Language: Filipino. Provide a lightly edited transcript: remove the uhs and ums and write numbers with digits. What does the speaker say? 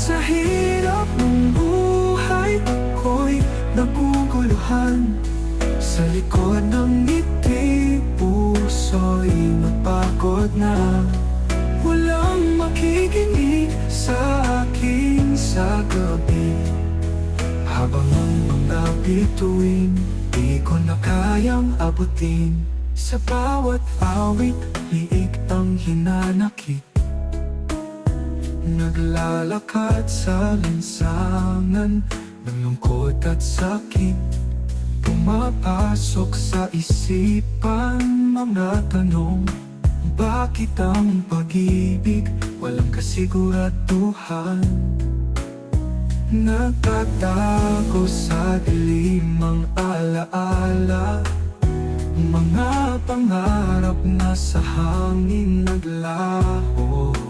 Sa hirap ng buhay ako'y naguguluhan. Sa likod ng ngiti, puso'y napagod na. Walang makikinig sa aking gabi. Habang ang mga bituin, di ko na kayang abutin. Sa bawat awit, liig ang hinanakit. Naglalakad sa lansangan ng lungkot at sakit. Pumapasok sa isipan mga tanong. Bakit ang pag-ibig walang kasiguraduhan? Nagtatago sa dilim ang alaala. Mga pangarap na sa hangin naglaho.